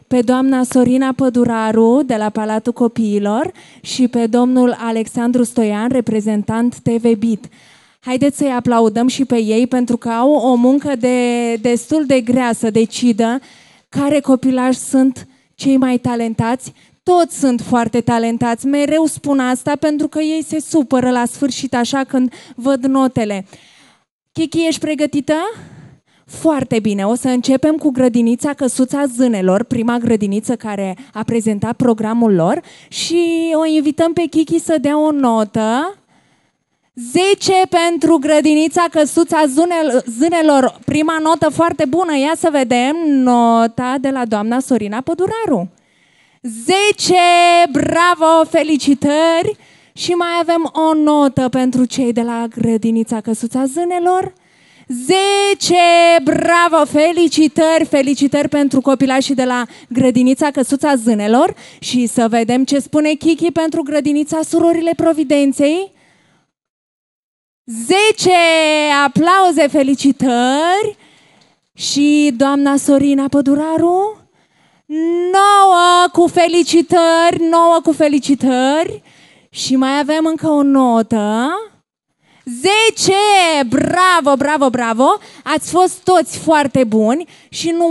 pe doamna Sorina Păduraru de la Palatul Copiilor și pe domnul Alexandru Stoian, reprezentant TV Bit. Haideți să-i aplaudăm și pe ei pentru că au o muncă destul de grea să decidă care copilași sunt cei mai talentați. Toți sunt foarte talentați, mereu spun asta pentru că ei se supără la sfârșit așa când văd notele. Kiki, ești pregătită? Foarte bine, o să începem cu grădinița Căsuța Zânelor, prima grădiniță care a prezentat programul lor și o invităm pe Kiki să dea o notă. 10 pentru grădinița Căsuța Zânelor, prima notă foarte bună, ia să vedem nota de la doamna Sorina Păduraru. 10, bravo, felicitări! Și mai avem o notă pentru cei de la grădinița Căsuța Zânelor. 10, bravo, felicitări, felicitări pentru copilașii de la grădinița Căsuța Zânelor. Și să vedem ce spune Kiki pentru grădinița Surorile Providenței. 10, aplauze, felicitări. Și doamna Sorina Păduraru, 9 cu felicitări, 9 cu felicitări. Și mai avem încă o notă. 10, bravo, bravo, bravo. Ați fost toți foarte buni și nu